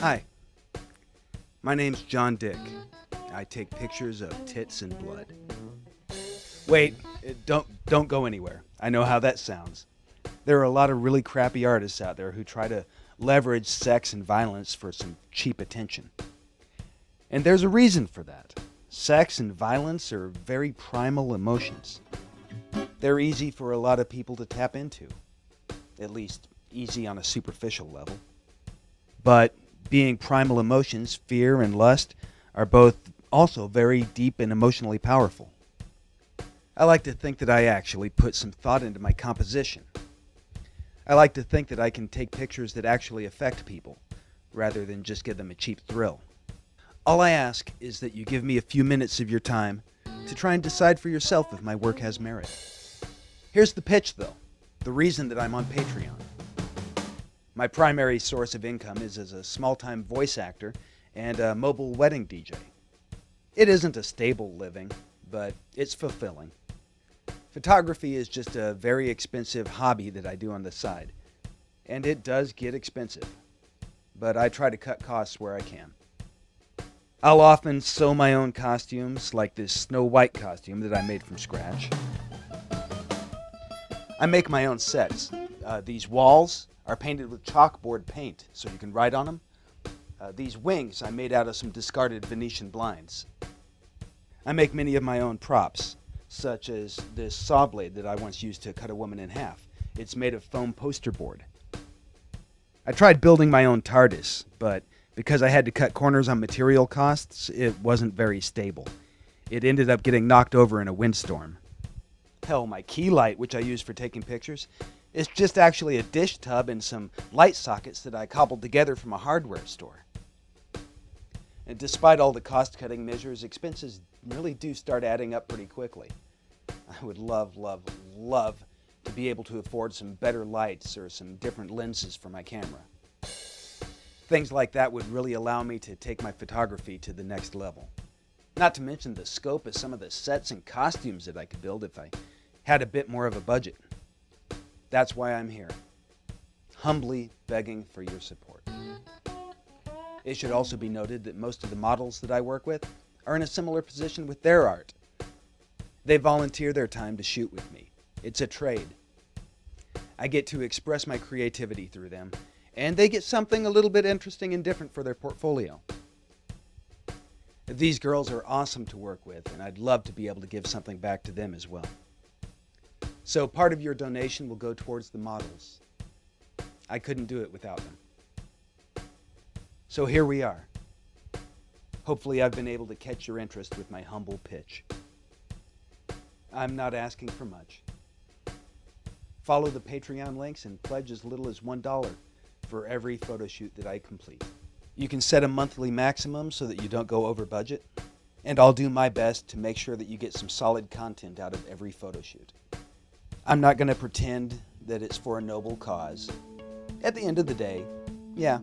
Hi, my name's John Dick. I take pictures of tits and blood. Wait, don't go anywhere. I know how that sounds. There are a lot of really crappy artists out there who try to leverage sex and violence for some cheap attention. And there's a reason for that. Sex and violence are very primal emotions. They're easy for a lot of people to tap into. At least, easy on a superficial level. But being primal emotions, fear and lust, are both also very deep and emotionally powerful. I like to think that I actually put some thought into my composition. I like to think that I can take pictures that actually affect people, rather than just give them a cheap thrill. All I ask is that you give me a few minutes of your time to try and decide for yourself if my work has merit. Here's the pitch, though, the reason that I'm on Patreon. My primary source of income is as a small-time voice actor and a mobile wedding DJ. It isn't a stable living, but it's fulfilling. Photography is just a very expensive hobby that I do on the side, and it does get expensive, but I try to cut costs where I can. I'll often sew my own costumes, like this Snow White costume that I made from scratch. I make my own sets. These walls are painted with chalkboard paint, so you can write on them. These wings I made out of some discarded Venetian blinds. I make many of my own props, such as this saw blade that I once used to cut a woman in half. It's made of foam poster board. I tried building my own TARDIS, but because I had to cut corners on material costs, it wasn't very stable. It ended up getting knocked over in a windstorm. Hell, my key light, which I use for taking pictures, is just actually a dish tub and some light sockets that I cobbled together from a hardware store. And despite all the cost-cutting measures, expenses really do start adding up pretty quickly. I would love to be able to afford some better lights or some different lenses for my camera. Things like that would really allow me to take my photography to the next level. Not to mention the scope of some of the sets and costumes that I could build if I had a bit more of a budget. That's why I'm here, humbly begging for your support. It should also be noted that most of the models that I work with are in a similar position with their art. They volunteer their time to shoot with me. It's a trade. I get to express my creativity through them, and they get something a little bit interesting and different for their portfolio. These girls are awesome to work with, and I'd love to be able to give something back to them as well. So part of your donation will go towards the models. I couldn't do it without them. So here we are. Hopefully I've been able to catch your interest with my humble pitch. I'm not asking for much. Follow the Patreon links and pledge as little as $1 for every photo shoot that I complete. You can set a monthly maximum so that you don't go over budget, and I'll do my best to make sure that you get some solid content out of every photo shoot. I'm not going to pretend that it's for a noble cause. At the end of the day, yeah,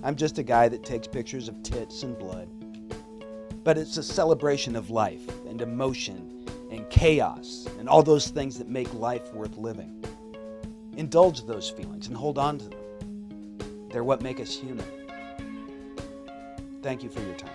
I'm just a guy that takes pictures of tits and blood. But it's a celebration of life and emotion and chaos and all those things that make life worth living. Indulge those feelings and hold on to them. They're what make us human. Thank you for your time.